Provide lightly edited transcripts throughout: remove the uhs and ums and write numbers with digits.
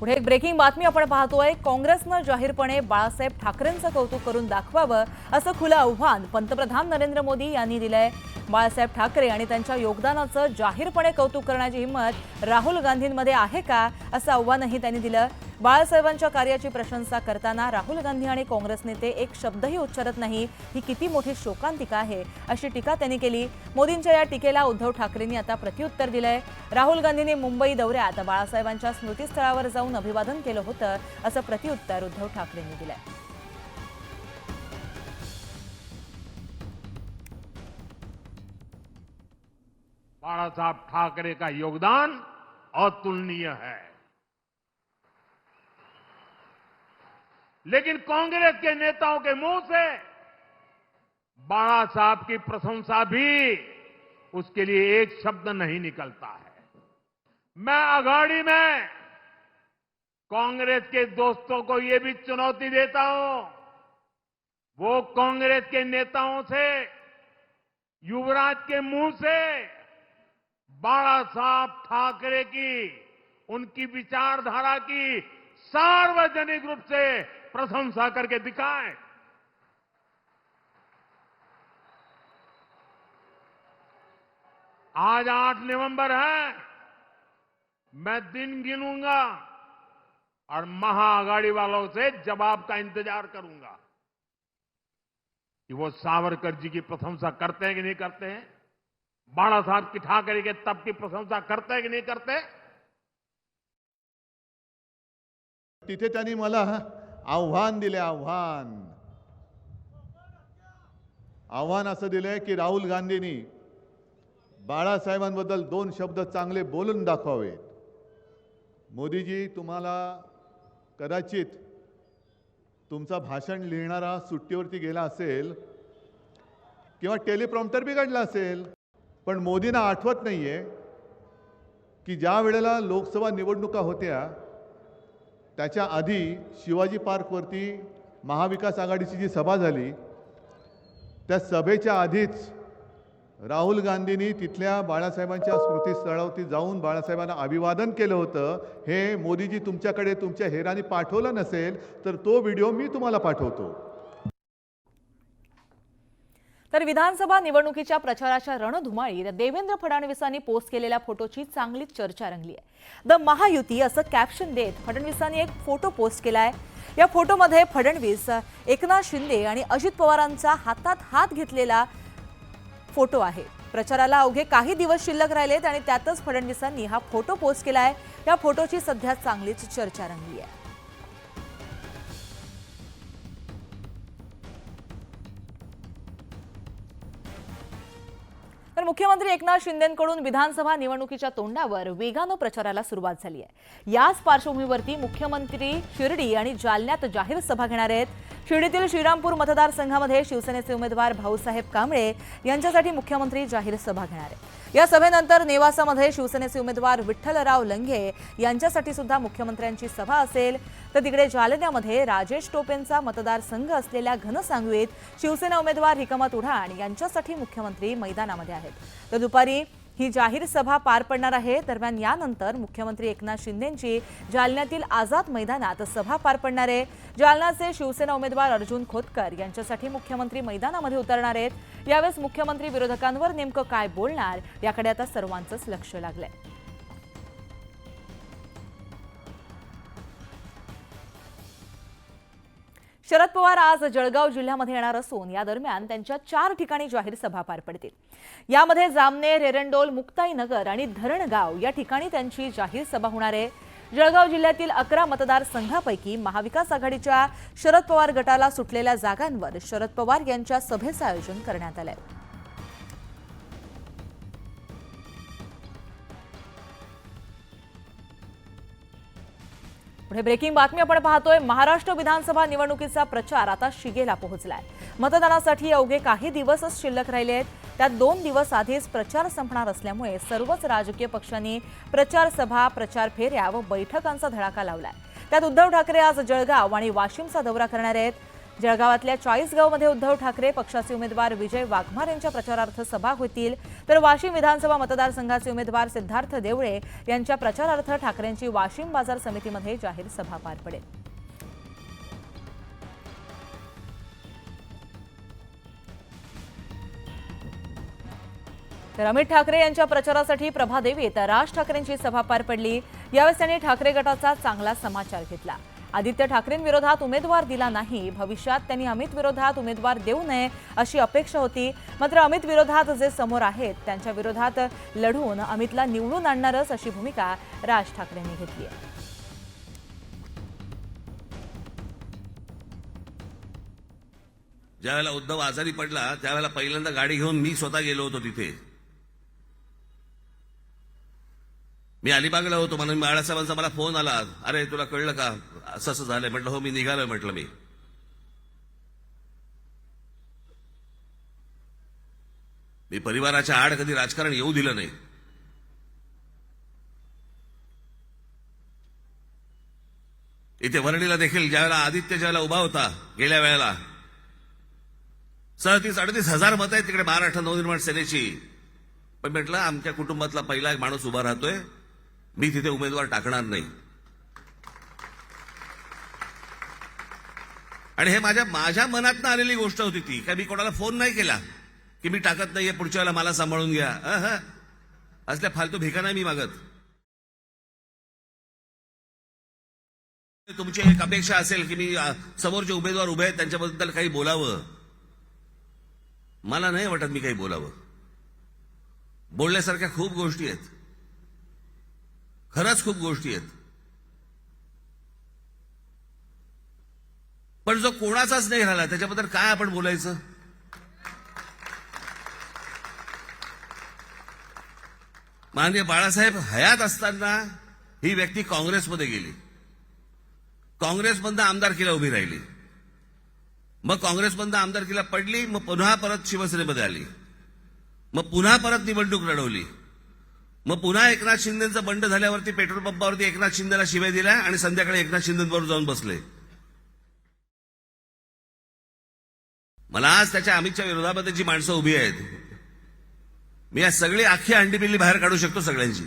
पुढे एक ब्रेकिंग बातमी आपण पाहतोय। काँग्रेसनं जाहीरपणे बाळासाहेब ठाकरेंचं कौतुक करून दाखवावं असं खुलं आव्हान पंतप्रधान नरेंद्र मोदी यांनी दिलंय। बाळासाहेब ठाकरे आणि त्यांच्या योगदानाचं जाहीरपणे कौतुक करण्याची हिंमत राहुल गांधींमध्ये आहे का, असं आव्हानही त्यांनी दिलं। बाळासाहेबांच्या कार्याची प्रशंसा करताना राहुल गांधी आणि काँग्रेस नेते एक शब्दही उच्चारत नाही, ही किती मोठी शोकांतिका आहे, अशी टीका त्यांनी केली। मोदींच्या या टीकेला उद्धव ठाकरेंनी आता प्रत्युत्तर दिलंय। राहुल गांधींनी मुंबई दौऱ्यात बाळासाहेबांच्या स्मृतीस्थळावर जाऊन अभिवादन केलं होतं, असं प्रत्युत्तर उद्धव ठाकरेंनी दिलंय। बाळासाहेब ठाकरे का योगदान अतुलनीय है, लेकिन कांग्रेस के नेताओं के मुंह से बाळा साहब की प्रशंसा भी उसके लिए एक शब्द नहीं निकलता है। मैं अघाड़ी में कांग्रेस के दोस्तों को यह भी चुनौती देता हूं, वो कांग्रेस के नेताओं से, युवराज के मुंह से बाळा साहब ठाकरे की, उनकी विचारधारा की सार्वजनिक रूप से प्रशंसा करके दिखाएं। आज 8 नवंबर है, मैं दिन गिनूंगा और महाआघाड़ी वालों से जवाब का इंतजार करूंगा कि वो सावरकर जी की प्रशंसा करते हैं कि नहीं करते हैं, बाळा साहब की ठाकरे के तप की प्रशंसा करते हैं कि नहीं करते। तिथे त्यांनी मला आव्हान दिले। आव्हान असं दिलंय की राहुल गांधींनी बाळासाहेबांबद्दल 2 शब्द चांगले बोलून दाखवावे। मोदीजी, तुम्हाला कदाचित तुमचा भाषण लिहिणारा सुट्टीवरती गेला असेल किंवा टेलिप्रॉम्प्टर बिघडला असेल, पण मोदींना आठवत नाहीये की ज्या वेळेला लोकसभा निवडणुका होत्या त्याच्या आधी शिवाजी पार्कवरती महाविकास आघाडीची जी सभा झाली, त्या सभेच्या आधीच राहुल गांधींनी तिथल्या बाळासाहेबांच्या स्मृतीस्थळावरती जाऊन बाळासाहेबांना अभिवादन केलं होतं। हे मोदीजी तुमच्याकडे तुमच्या हेरानी पाठवलं नसेल तर तो व्हिडिओ मी तुम्हाला पाठवतो। तर विधानसभा निवडणुकीच्या प्रचाराच्या रणधुमाळीत देवेंद्र फडणवीसांनी पोस्ट केलेल्या फोटोची चांगलीच चर्चा रंगली आहे। द महायुती असं कॅप्शन देत फडणवीसांनी एक फोटो पोस्ट केलाय। या फोटोमध्ये फडणवीस, एकनाथ शिंदे आणि अजित पवारांचा हातात हात घेतलेला फोटो आहे। प्रचाराला अवघे काही दिवस शिल्लक राहिलेत आणि त्यातच फडणवीसांनी हा फोटो पोस्ट केलाय। या फोटोची सध्या चांगलीच चर्चा रंगली आहे। तर मुख्यमंत्री एकनाथ शिंदेंकडून विधानसभा निवडणुकीच्या तोंडावर वेगानं प्रचाराला सुरुवात झाली आहे। याच पार्श्वभूमीवरती मुख्यमंत्री शिर्डी आणि जालन्यात जाहीर सभा घेणार आहेत। शिर्डीतील श्रीरामपूर मतदारसंघामध्ये शिवसेनेचे उमेदवार भाऊसाहेब कांबळे यांच्यासाठी मुख्यमंत्री जाहीर सभा घेणार आहेत। या सभेनंतर नेवासामध्ये शिवसेनेचे उमेदवार विठ्ठलराव लंघे यांच्यासाठी सुद्धा मुख्यमंत्र्यांची सभा असेल। तर तिकडे जालन्यामध्ये राजेश टोपेंचा मतदारसंघ असलेल्या घनसांगवीत शिवसेना उमेदवार हिकमत उढाण यांच्यासाठी मुख्यमंत्री मैदानामध्ये आहेत। तर दुपारी ही जाहीर सभा पार पडणार आहे। दरम्यान यानंतर मुख्यमंत्री एकनाथ शिंदेंची जालन्यातील आझाद मैदानात सभा पार पडणार आहे। जालन्याचे शिवसेना उमेदवार अर्जुन खोतकर यांच्यासाठी मुख्यमंत्री मैदानामध्ये उतरणार आहेत। यावेळेस मुख्यमंत्री विरोधकांवर नेमकं काय बोलणार याकडे आता सर्वांचंच लक्ष लागलंय। शरद पवार आज जळगाव जिल्ह्यामध्ये येणार असून या दरम्यान त्यांच्या 4 ठिकाणी जाहीर सभा पार पडतील। यामध्ये जामनेर, एरंडोल, मुक्ताईनगर आणि धरणगाव या ठिकाणी त्यांची जाहीर सभा होणार आहे। जळगाव जिल्ह्यातील 11 मतदारसंघापैकी महाविकास आघाडीच्या शरद पवार गटाला सुटलेल्या जागांवर शरद पवार यांच्या सभेचं आयोजन करण्यात आलंय। पुढे ब्रेकिंग बातमी आपण पाहतोय। महाराष्ट्र विधानसभा निवडणुकीचा प्रचार आता शिगेला पोहोचलाय। मतदानासाठी अवघे काही दिवसच शिल्लक राहिले आहेत। त्यात 2 दिवस आधीच प्रचार संपणार असल्यामुळे सर्वच राजकीय पक्षांनी प्रचार सभा, प्रचार फेऱ्या व बैठकांचा धडाका लावलाय। त्यात उद्धव ठाकरे आज जळगाव आणि वाशिमचा दौरा करणार आहेत। जळगावातल्या चाळीसगावमध्ये उद्धव ठाकरे पक्षाचे उमेदवार विजय वाघमार यांच्या प्रचारार्थ सभा होतील, तर वाशिम विधानसभा मतदारसंघाचे उमेदवार सिद्धार्थ देवळे यांच्या प्रचारार्थ ठाकरेंची वाशिम बाजार समितीमध्ये जाहीर सभा पार पडेल. तर अमित ठाकरे यांच्या प्रचारासाठी प्रभादेवीत राज ठाकरेंची सभा पार पडली. यावेळी त्यांनी ठाकरे गटाचा चांगला समाचार घेतला. आदित्य ठाकरेंविरोधात उमेदवार दिला नाही, भविष्यात त्यांनी अमित विरोधात उमेदवार देऊ नये अशी अपेक्षा होती. मात्र अमित विरोधात जे समोर आहेत त्यांच्या विरोधात लढून अमितला निवडून आणणारच अशी भूमिका राज ठाकरेंनी घेतली आहे. ज्यावेळेला उद्धव आजारी पडला त्यावेळेला पहिल्यांदा गाडी घेऊन मी स्वतः गेलो होतो तिथे. मी अलिबागला होतो म्हणून बाळासाहेबांचा मला फोन आला, अरे तुला कळलं का असं असं झालंय. म्हटलं हो मी निघालोय. म्हटलं मी परिवाराच्या आड कधी राजकारण येऊ दिलं नाही. इथे वरळीला देखील ज्यावेळेला आदित्य ज्यावेळेला उभा होता गेल्या वेळेला 37-38 हजार मतं आहेत तिकडे महाराष्ट्र नवनिर्माण सेनेची. पण म्हटलं आमच्या कुटुंबातला पहिला एक माणूस उभा राहतोय, मी तिथे उमेदवार टाकणार नाही. आणि हे माझ्या मनातनं आलेली गोष्ट होती ती. काय मी कोणाला फोन नाही केला की मी टाकत नाहीये, पुढच्या वेळेला मला सांभाळून घ्या. असल्या फालतू भिका नाही मी मागत. तुमची एक अपेक्षा असेल की मी समोरचे उमेदवार उभे आहेत त्यांच्याबद्दल काही बोलावं, मला नाही वाटत मी काही बोलावं. बोलण्यासारख्या खूप गोष्टी आहेत, खरंच खूप गोष्टी आहेत. पण जो कोणाचाच नाही राहिला त्याच्याबद्दल काय आपण बोलायचं. माननीय बाळासाहेब हयात असताना ही व्यक्ती काँग्रेसमध्ये गेली, काँग्रेसमधनं आमदारकीला उभी राहिली, मग काँग्रेसमधनं आमदारकीला पडली, मग पुन्हा परत शिवसेनेमध्ये आली, मग पुन्हा परत निवडणूक लढवली, मग पुन्हा एकनाथ शिंदेचं बंड झाल्यावरती पेट्रोल पंपावरती एकनाथ शिंदेला शिव्या दिल्या आणि संध्याकाळी एकनाथ शिंदेबरोबर जाऊन बसले. मला आज त्याच्या अमितच्या विरोधामध्ये जी माणसं उभी आहेत, मी आज सगळी अख्खी अंडीपिल्ली बाहेर काढू शकतो सगळ्यांची.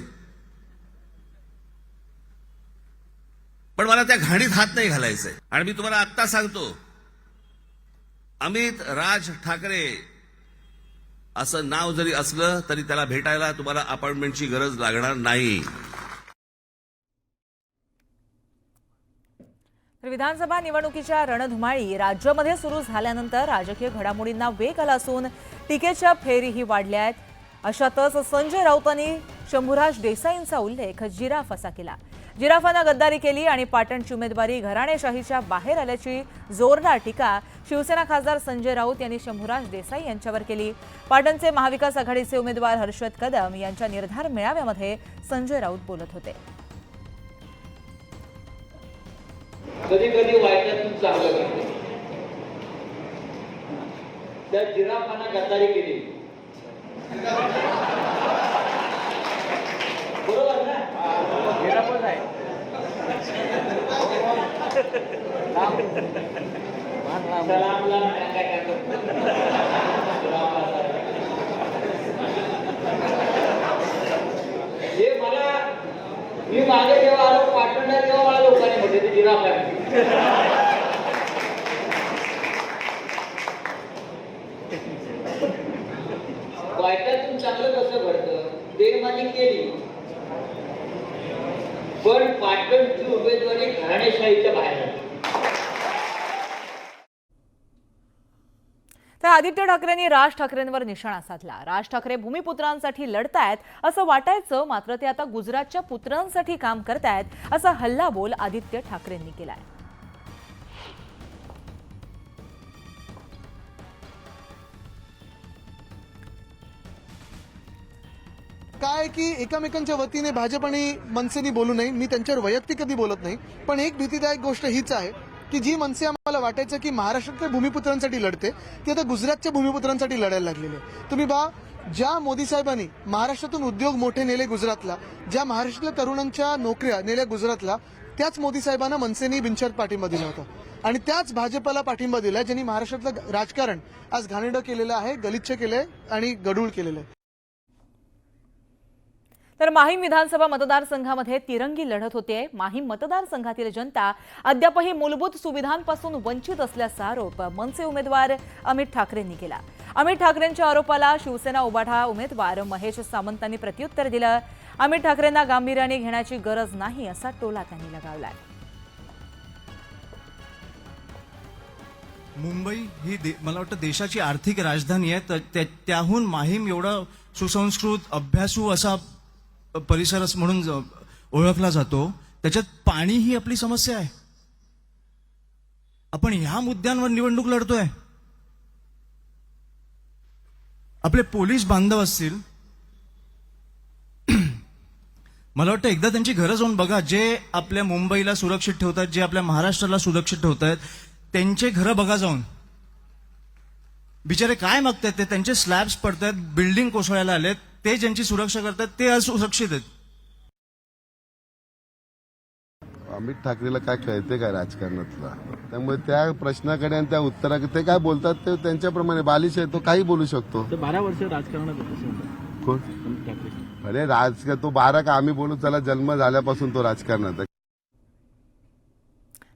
पण मला त्या घाणीत हात नाही घालायचंय. आणि मी तुम्हाला आत्ता सांगतो, अमित राज ठाकरे असं नाव जरी असलं तरी त्याला भेटायला तुम्हाला अपॉइंटमेंटची गरज लागणार नाही. तर विधानसभा निवडणुकीच्या रणधुमाळी राज्यामध्ये सुरू झाल्यानंतर राजकीय घडामोडींना वेग आला असून टीकेच्या फेरीही वाढल्या आहेत. अशातच संजय राऊतांनी शंभूराज देसाईंचा उल्लेख जिराफ असा केला. जिराफानं गद्दारी केली आणि पाटणची उमेदवारी घराणेशाहीच्या बाहेर आल्याची जोरदार टीका शिवसेना खासदार संजय राऊत यांनी शंभूराज देसाई यांच्यावर केली. पाटणचे महाविकास आघाडीचे उमेदवार हर्षद कदम यांच्या निर्धार मेळाव्यामध्ये संजय राऊत बोलत होते. कधी कधी वाईटातून चांगलं करते. त्या जिराफानं गद्दारी केली, बरोबर ना? जिराफच आहे. सलामला काय हे मला मी मागे जेव्हा आलो पाटणला तेव्हा मला लोकांनी म्हटलं ते जिराफ आहे. वाईटातून चांगलं कसं घडतं? बेईमानी केली पण पाटणची उमेदवारी घराणेशाहीच्या बाहेर आली. तर आदित्य ठाकरेंनी राज ठाकरेंवर निशाणा साधला. राज ठाकरे भूमिपुत्रांसाठी लढतायत असं वाटायचं, मात्र ते आता गुजरातच्या पुत्रांसाठी काम करतायत असा हल्लाबोल आदित्य ठाकरेंनी केलाय. काय की एकमेकांच्या वतीने भाजप आणि मनसेनी बोलू नये, मी त्यांच्यावर वैयक्तिक कधी बोलत नाही. पण एक भीतीदायक गोष्ट हीच आहे की जी मनसे आम्हाला वाटायचं की महाराष्ट्रातल्या भूमिपुत्रांसाठी लढते, ती आता गुजरातच्या भूमिपुत्रांसाठी लढायला लागलेली आहे. तुम्ही ज्या मोदी साहेबांनी महाराष्ट्रातून उद्योग मोठे नेले गुजरातला, ज्या महाराष्ट्रातल्या तरुणांच्या नोकऱ्या नेल्या गुजरातला, त्याच मोदी साहेबांना मनसेनी बिनशर्त पाठिंबा दिला होता आणि त्याच भाजपला पाठिंबा दिला ज्यांनी महाराष्ट्रातलं राजकारण आज घाणेरडं केलेलं आहे, गलिच्छ केलंय आणि गढूळ केलेलं आहे. तर माहीम विधानसभा मतदारसंघामध्ये तिरंगी लढत होते. माहीम मतदारसंघातील जनता अद्यापही मूलभूत सुविधांपासून वंचित असल्याचा आरोप मनसे उमेदवार अमित ठाकरेंनी केला. अमित ठाकरेंच्या आरोपाला शिवसेना उभाटा उमेदवार महेश सामंतांनी प्रत्युत्तर दिलं. अमित ठाकरेंना गांभीर्याने घेण्याची गरज नाही असा टोला त्यांनी लगावलाय. मुंबई ही मला वाटतं देशाची आर्थिक राजधानी आहे. त्याहून माहीम एवढा सुसंस्कृत अभ्यासू असा परिसर म्हणून ओळखला जातो. त्याच्यात पाणी ही आपली समस्या आहे. आपण ह्या मुद्द्यांवर निवडणूक लढतोय. आपले पोलीस बांधव असतील, मला वाटतं एकदा त्यांची घरं जाऊन बघा. जे आपल्या मुंबईला सुरक्षित ठेवतात, जे आपल्या महाराष्ट्राला सुरक्षित ठेवतात, त्यांचे घरं बघा जाऊन. बिचारे काय मागतात ते? त्यांचे स्लॅब्स पडतात, बिल्डिंग कोसळायला आलेत, ते ज्यांची सुरक्षा करतात ते असुरक्षित आहेत. अमित ठाकरेला काय कळते काय राजकारणातला? त्यामुळे त्या प्रश्नाकडे आणि त्या उत्तराकडे ते काय बोलतात ते त्यांच्याप्रमाणे बालिश आहे. तो काही बोलू शकतो. 12 वर्ष राजकारणात कोण? अरे राजकारण तो 12 का आम्ही बोलू, चला जन्म झाल्यापासून तो राजकारणात.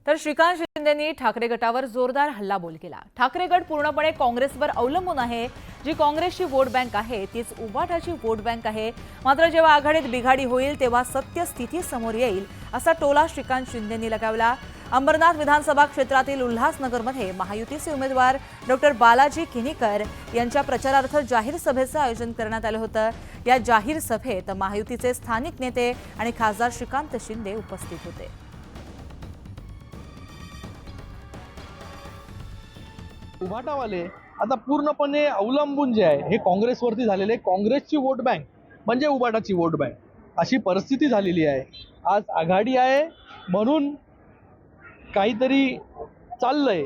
तर श्रीकांत शिंदेंनी ठाकरे गटावर जोरदार हल्लाबोल केला. ठाकरे गट पूर्णपणे काँग्रेसवर अवलंबून आहे. जी काँग्रेसची वोट बँक आहे तीच उबाटाची वोट बँक आहे. मात्र जेव्हा आघाडीत बिघाडी होईल तेव्हा सत्य स्थिती समोर येईल असा टोला श्रीकांत शिंदेंनी लगावला. अंबरनाथ विधानसभा क्षेत्रातील उल्हासनगरमध्ये महायुतीचे उमेदवार डॉक्टर बालाजी किनीकर यांच्या प्रचारार्थ जाहीर सभेचं आयोजन करण्यात आलं होतं. या जाहीर सभेत महायुतीचे स्थानिक नेते आणि खासदार श्रीकांत शिंदे उपस्थित होते. उभाटावाले आता पूर्णपणे अवलंबून जे आहे हे काँग्रेसवरती झालेले. काँग्रेसची वोट बँक म्हणजे उभाटाची वोट बँक अशी परिस्थिती झालेली आहे. आज आघाडी आहे म्हणून काहीतरी चाललंय,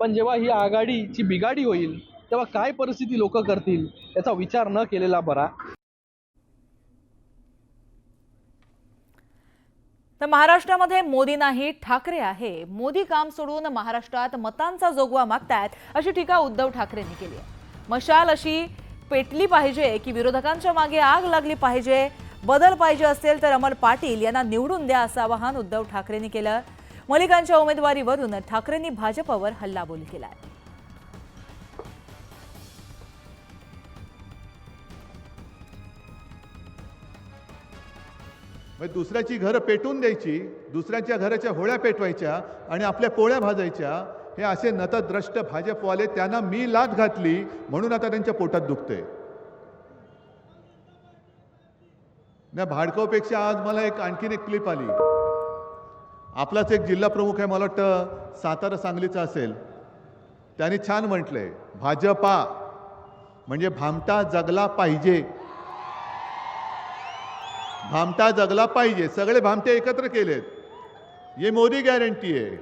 पण जेव्हा ही आघाडीची बिघाडी होईल तेव्हा काय परिस्थिती लोक करतील याचा विचार न केलेला बरा. तर महाराष्ट्रामध्ये मोदी नाही ठाकरे आहे. मोदी काम सोडून महाराष्ट्रात मतांचा जोगवा मागतायत अशी टीका उद्धव ठाकरेंनी केली आहे. मशाल अशी पेटली पाहिजे की विरोधकांच्या मागे आग लागली पाहिजे. बदल पाहिजे असेल तर अमर पाटील यांना निवडून द्या असं आवाहन उद्धव ठाकरेंनी केलं. मलिकांच्या उमेदवारीवरून ठाकरेंनी भाजपवर हल्लाबोल केलाय. दुसऱ्याची घरं पेटून द्यायची, दुसऱ्याच्या घराच्या होळ्या पेटवायच्या आणि आपल्या पोळ्या भाजायच्या, हे असे नतद्रष्ट भाजपवाले, त्यांना मी लाथ घातली म्हणून आता त्यांच्या पोटात दुखते. ना भाडकावपेक्षा आज मला आणखीन एक क्लिप आली. आपलाच एक जिल्हा प्रमुख आहे, मला वाटतं सातारा सांगलीचा असेल, त्यांनी छान म्हटलंय, भाजपा म्हणजे भामटा जगला पाहिजे. भामटा जगला पाहिजे. सगळे भामटे एकत्र केलेत. ये मोदी गॅरंटी आहे.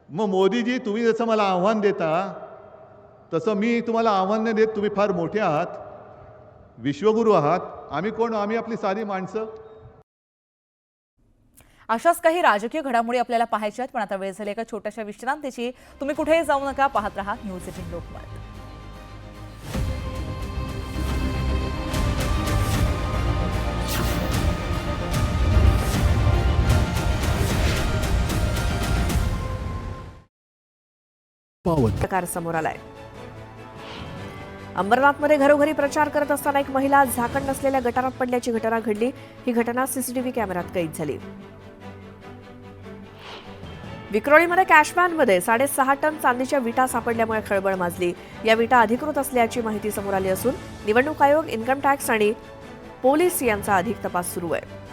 मग मोदीजी, तुम्ही जसं मला आव्हान देता तसं मी तुम्हाला आव्हान नाही देत. तुम्ही फार मोठे आहात, विश्वगुरू आहात. आम्ही कोण? आम्ही आपली साधी माणसं. अशाच काही राजकीय घडामोडी आपल्याला पाहायच्या आहेत, पण आता वेळ झाली एका छोट्याशा विश्रांतीची. तुम्ही कुठेही जाऊ नका, पाहत रहा न्यूज 18 लोकमत. प्रकार समोर आलाय. अंबरनाथमध्ये घरोघरी प्रचार करत असताना एक महिला झाकण नसलेल्या गटारात पडल्याची घटना घडली. ही घटना सीसीटीव्ही कॅमेऱ्यात कैद झाली. विक्रोळीमध्ये कॅशमॅनमध्ये 6.5 टन चांदीच्या विटा सापडल्यामुळे खळबळ माजली. या विटा अधिकृत असल्याची माहिती समोर आली असून निवडणूक आयोग, इन्कम टॅक्स आणि पोलीस यांचा अधिक तपास सुरू आहे.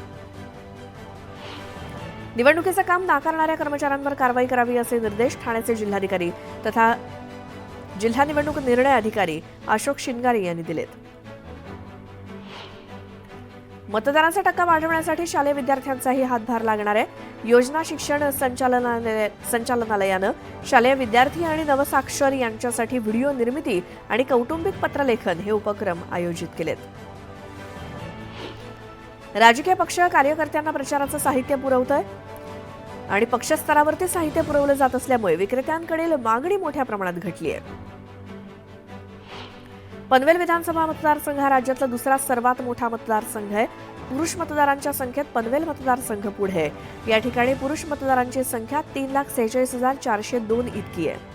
निवडणुकीचं काम नाकारणाऱ्या कर्मचाऱ्यांवर कारवाई करावी असे निर्देश ठाण्याचे जिल्हाधिकारी तथा जिल्हा निवडणूक निर्णय अधिकारी अशोक शिंगारे यांनी दिलेत. मतदानाचा टक्का वाढवण्यासाठी शालेय विद्यार्थ्यांचाही हातभार लागणार आहे. योजना शिक्षण संचालनालयानं शालेय विद्यार्थी आणि नवसाक्षर यांच्यासाठी व्हिडिओ निर्मिती आणि कौटुंबिक पत्रलेखन हे उपक्रम आयोजित केलेत. राजकीय पक्ष कार्यकर्त्यांना प्रचाराचं साहित्य पुरवतोय आणि पक्षस्तरावरती साहित्य पुरवलं जात असल्यामुळे विक्रेत्यांकडील मागणी मोठ्या प्रमाणात घटली आहे. पनवेल विधानसभा मतदारसंघ हा राज्यातला दुसरा सर्वात मोठा मतदारसंघ आहे. पुरुष मतदारांच्या संख्येत पनवेल मतदारसंघ पुढे आहे. या ठिकाणी पुरुष मतदारांची संख्या 3,46,402 इतकी आहे.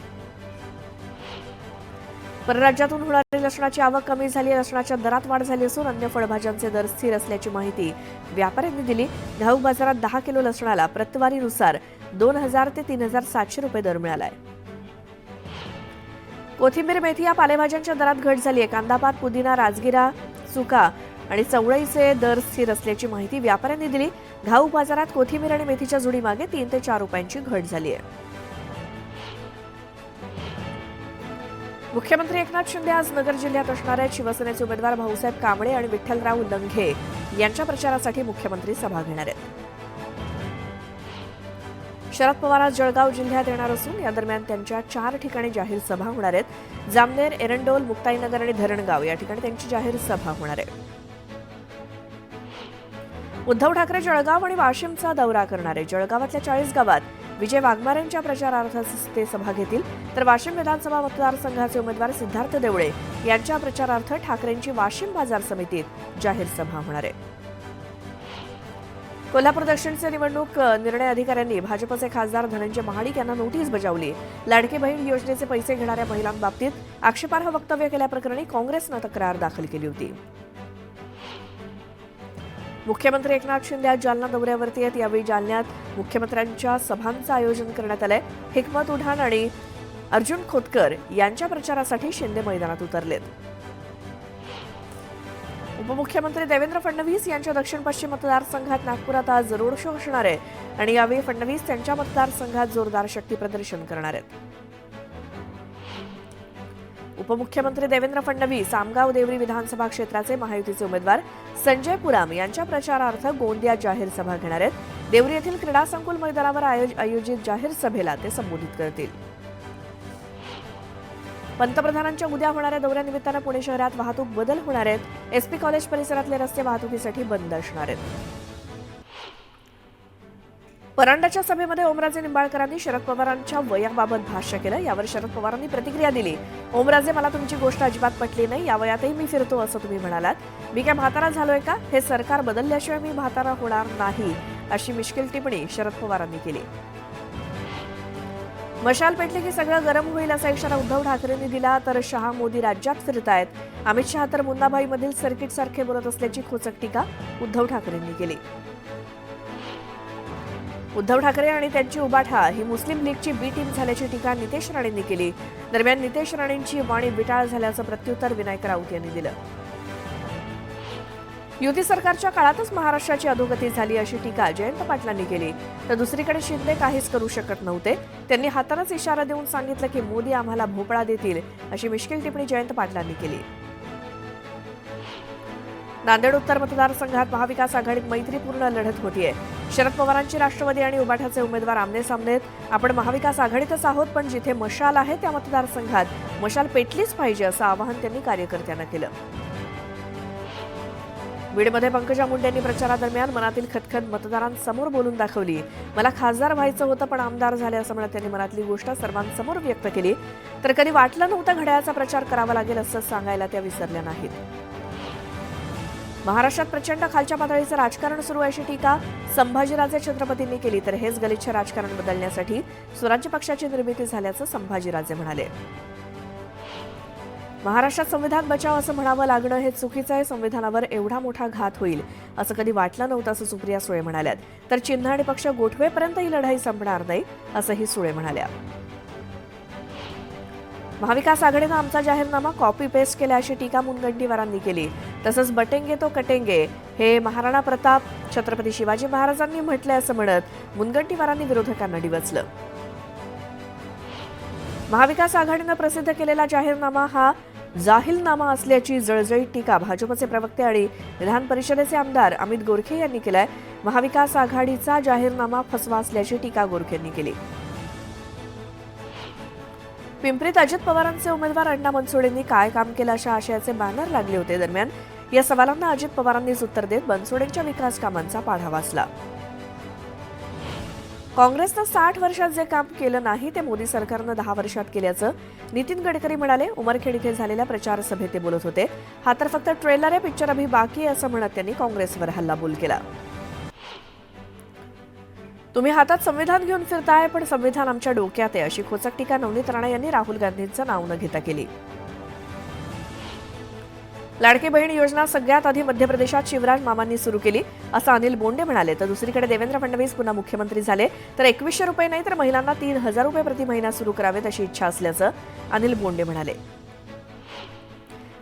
परराज्यातून होणारी लसणाची आवक कमी झाली आहे. लसणाच्या दरात वाढ झाली असून अन्य फळभाज्यांचे दर स्थिर असल्याची माहिती व्यापाऱ्यांनी दिली. घाऊक बाजारात 10 किलो लसणाला प्रतवारीनुसार 2,000 ते 3,700 रुपये दर मिळाला आहे. कोथिंबीर, मेथी या पालेभाज्यांच्या दरात घट झाली आहे. कांदापात, पुदिना, राजगिरा, चुका आणि चवळीचे दर स्थिर असल्याची माहिती व्यापाऱ्यांनी दिली. घाऊक बाजारात कोथिंबीर आणि मेथीच्या जुडीमागे 3 ते 4 रुपयांची घट झाली आहे. मुख्यमंत्री एकनाथ शिंदे आज नगर जिल्ह्यात असणार आहेत. शिवसेनेचे उमेदवार भाऊसाहेब कांबळे आणि विठ्ठलराव लंघे यांच्या प्रचारासाठी मुख्यमंत्री सभा घेणार आहेत. शरद पवार आज जळगाव जिल्ह्यात येणार असून या दरम्यान त्यांच्या 4 ठिकाणी जाहीर सभा होणार आहेत. जामनेर, एरंडोल, मुक्ताईनगर आणि धरणगाव या ठिकाणी त्यांची जाहीर सभा होणार आहे. उद्धव ठाकरे जळगाव आणि वाशिमचा दौरा करणार आहे. जळगावातल्या 40 गावात विजय वाघमारेंच्या प्रचारार्थ ते सभा घेतील, तर वाशिम विधानसभा मतदारसंघाचे उमेदवार सिद्धार्थ देवळे यांच्या प्रचारार्थ ठाकरेंची वाशिम बाजार समितीत जाहीर सभा होणार आहे. कोल्हापूर दक्षिणचे निवडणूक निर्णय अधिकाऱ्यांनी भाजपचे खासदार धनंजय महाडिक यांना नोटीस बजावली. लाडकी बहीण योजनेचे पैसे घेणाऱ्या महिलांबाबतीत आक्षेपार्ह वक्तव्य केल्याप्रकरणी काँग्रेसनं तक्रार दाखल केली होती. मुख्यमंत्री एकनाथ शिंदे आज जालना दौऱ्यावरती आहेत. यावेळी जालन्यात मुख्यमंत्र्यांच्या सभांचं आयोजन करण्यात आलंय. हिकमत उढाण आणि अर्जुन खोतकर यांच्या प्रचारासाठी शिंदे मैदानात उतरलेत. उपमुख्यमंत्री देवेंद्र फडणवीस यांच्या दक्षिण पश्चिम मतदारसंघात नागपुरात आज रोड शो असणार आहे आणि यावेळी फडणवीस त्यांच्या मतदारसंघात जोरदार शक्ती प्रदर्शन करणार आहेत. उपमुख्यमंत्री देवेंद्र फडणवीस आमगाव देवरी विधानसभा क्षेत्राचे महायुतीचे उमेदवार संजय पुराम यांच्या प्रचारार्थ गोंदियात जाहीर सभा घेणार आहेत. देवरी येथील क्रीडा संकुल मैदानावर आयोजित जाहीर सभेला ते संबोधित करतील. पंतप्रधानांच्या उद्या होणाऱ्या दौऱ्यानिमित्तानं पुणे शहरात वाहतूक बदल होणार आहेत. एसपी कॉलेज परिसरातले रस्ते वाहतुकीसाठी बंद असणार आहेत. परांडाच्या सभेमध्ये ओमराजे निंबाळकरांनी शरद पवारांच्या वयाबाबत भाष्य केलं. यावर शरद पवारांनी प्रतिक्रिया दिली. ओमराजे, मला तुमची गोष्ट अजिबात पटली नाही. या वयातही मी फिरतो असं तुम्ही म्हणालात. मी काय म्हातारा झालोय का? हे सरकार बदलल्याशिवाय मी म्हातारा होणार नाही, अशी मिश्किल टिप्पणी शरद पवारांनी केली. मशाल पेटली की सगळं गरम होईल असा इशारा उद्धव ठाकरेंनी दिला. तर शहा, मोदी राज्यात फिरतायत. अमित शहा तर मुन्नाभाईमधील सर्किट सारखे बोलत असल्याची खोचक टीका उद्धव ठाकरेंनी केली. उद्धव ठाकरे आणि त्यांची उबाठा ही मुस्लिम लीगची बी टीम झाल्याची टीका नितेश राणेंनी केली. दरम्यान नितेश राणेंची वाणी बिटाळ झाल्याचं प्रत्युत्तर विनायक राऊत यांनी दिलं. युती सरकारच्या काळातच महाराष्ट्राची अधोगती झाली अशी टीका जयंत पाटलांनी केली. तर दुसरीकडे शिंदे काहीच करू शकत नव्हते. त्यांनी हातानेच इशारा देऊन सांगितलं की मोदी आम्हाला भोपळा देतील, अशी मिश्किल टिप्पणी जयंत पाटलांनी केली. नांदेड उत्तर मतदारसंघात महाविकास आघाडीत मैत्रीपूर्ण लढत होतीये. शरद पवारांची राष्ट्रवादी आणि उबाठाचे उमेदवार आमने सामनेत. आपण महाविकास आघाडीतच आहोत, पण जिथे मशाल आहे त्या मतदारसंघात मशाल पेटलीच पाहिजे असं आवाहन त्यांनी कार्यकर्त्यांना केलं. बीडमध्ये पंकजा मुंडेंनी प्रचारादरम्यान मनातील खतखत मतदारांसमोर बोलून दाखवली. मला खासदार व्हायचं होतं पण आमदार झाले असं म्हणत त्यांनी मनातली गोष्ट सर्वांसमोर व्यक्त केली. तर कधी वाटलं नव्हतं घड्याळाचा प्रचार करावा लागेल असं सांगायला त्या विसरल्या नाहीत. महाराष्ट्रात प्रचंड खालच्या पातळीचं राजकारण सुरू आहे अशी टीका संभाजीराजे छत्रपतींनी केली. तर हेच गलिच्छ राजकारण बदलण्यासाठी स्वराज्य पक्षाची निर्मिती झाल्याचं संभाजीराजे म्हणाले. महाराष्ट्रात संविधान बचाव असं म्हणावं लागणं हे चुकीचं आहे. संविधानावर एवढा मोठा घात होईल असं कधी वाटलं नव्हतं असं सुप्रिया सुळे म्हणाल्यात. तर चिन्ह आणि पक्ष गोठवेपर्यंत ही लढाई संपणार नाही असंही सुळे म्हणाल्या. महाविकास आघाडीनं आमचा जाहीरनामा कॉपी पेस्ट केला अशी टीका मुनगंटीवारांनी केली. तसंच बटेंगे तो कटेंगे हे महाराणा प्रताप छत्रपती शिवाजी महाराजांनी म्हटलंय असं म्हणत मुनगंटीवारांनी विरोधकांना डिवचलं. महाविकास आघाडीनं प्रसिद्ध केलेला जाहीरनामा हा जाहीरनामा असल्याची जळजळीत टीका भाजपचे प्रवक्ते आणि विधान परिषदेचे आमदार अमित गोरखे यांनी केलाय. महाविकास आघाडीचा जाहीरनामा फसवा असल्याची टीका गोरखेंनी केली. पिंपरीत अजित पवारांचे उमेदवार अण्णा बनसोडेंनी काय काम केलं अशा आशयाचे बॅनर लागले होते. दरम्यान या सवालांना अजित पवारांनीच उत्तर देत बनसोडेंच्या विकास कामांचा पाढा वाचला. काँग्रेसनं 60 वर्षात जे काम केलं नाही ते मोदी सरकारनं 10 वर्षात केल्याचं नितीन गडकरी म्हणाले. उमरखेड इथे झालेल्या प्रचार सभेत ते बोलत होते. हा तर फक्त ट्रेलर आहे, पिक्चर अभी बाकी आहे असं म्हणत त्यांनी काँग्रेसवर हल्लाबोल केला. तुम्ही हातात संविधान घेऊन फिरताय, पण संविधान आमच्या डोक्यात आहे, अशी खोचक टीका नवनीत राणा यांनी राहुल गांधींचं नाव न घेता केली. लाडकी बहीण योजना सगळ्यात आधी मध्य प्रदेशात शिवराज मामांनी सुरू केली असं अनिल बोंडे म्हणाले. तर दुसरीकडे देवेंद्र फडणवीस पुन्हा मुख्यमंत्री झाले तर 2100 रुपये नाही तर महिलांना 3000 रुपये प्रति महिना सुरू करावेत अशी इच्छा असल्याचं अनिल बोंडे म्हणाले.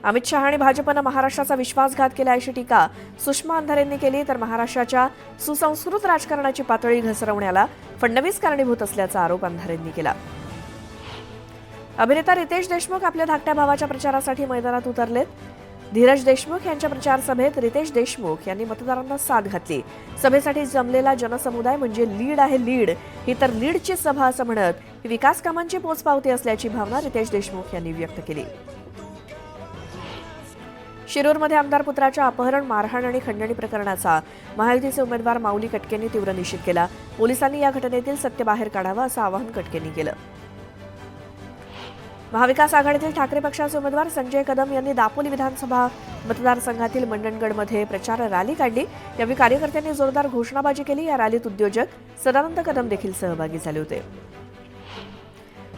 अमित शहा आणि भाजपनं महाराष्ट्राचा विश्वासघात केला अशी टीका सुषमा अंधारेंनी केली. तर महाराष्ट्राच्या सुसंस्कृत राजकारणाची पातळी घसरवण्याला फडणवीस कारणीभूत असल्याचा आरोप अंधारेंनी केला. अभिनेता रितेश देशमुख आपल्या धाकट्या भावाच्या प्रचारासाठी मैदानात उतरलेत. धीरज देशमुख यांच्या प्रचार सभेत रितेश देशमुख यांनी मतदारांना साथ घातली. सभेसाठी जमलेला जनसमुदाय म्हणजे लीड आहे, लीड ही तर लीडची सभा असं म्हणत ही विकास कामांची पोचपावती असल्याची भावना रितेश देशमुख यांनी व्यक्त केली. शिरूरमध्ये आमदार पुत्राच्या अपहरण, मारहाण आणि खंडणी प्रकरणाचा महायुतीचे उमेदवार माऊली कटकेंनी तीव्र निषेध केला. पोलिसांनी या घटनेतील सत्य बाहेर काढावं असं आवाहन कटकेंनी केलं. महाविकास आघाडीतील ठाकरे पक्षाचे उमेदवार संजय कदम यांनी दापोली विधानसभा मतदारसंघातील मंडणगडमध्ये प्रचार रॅली काढली. यावेळी कार्यकर्त्यांनी जोरदार घोषणाबाजी केली. या रॅलीत उद्योजक सदानंद कदम देखील सहभागी झाले होते.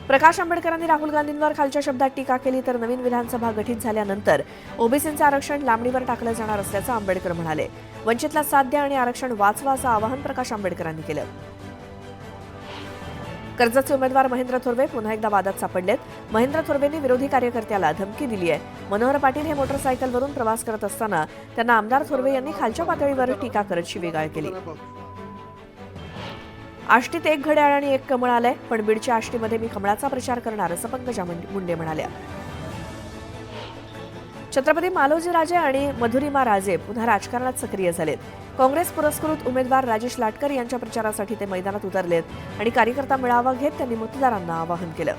प्रकाश आंबेडकरांनी राहुल गांधींवर खालच्या शब्दात टीका केली. तर नवीन विधानसभा गठीत झाल्यानंतर ओबीसींचं आरक्षण लांबणीवर टाकलं जाणार असल्याचं आंबेडकर म्हणाले. वंचितला साथ द्या आणि आरक्षण वाचवा असं आवाहन प्रकाश आंबेडकरांनी केलं. कर्जतचे उमेदवार महेंद्र थोरवे पुन्हा एकदा वादात सापडलेत. महेंद्र थोरवेंनी विरोधी कार्यकर्त्याला धमकी दिली आहे. मनोहर पाटील हे मोटरसायकलवरून प्रवास करत असताना त्यांना आमदार थोरवे यांनी खालच्या पातळीवर टीका करत शिवीगाळ केली. आष्टीत 1 घड्याळ आणि 1 कमळ आलंय, पण बीडच्या आष्टीमध्ये मी कमळाचा प्रचार करणार असं पंकजा मुंडे म्हणाल्या. छत्रपती मालोजीराजे आणि मधुरिमा राजे पुन्हा राजकारणात सक्रिय झालेत. काँग्रेस पुरस्कृत उमेदवार राजेश लाटकर यांच्या प्रचारासाठी ते मैदानात उतरलेत आणि कार्यकर्ता मेळावा घेत त्यांनी मतदारांना आवाहन केलं.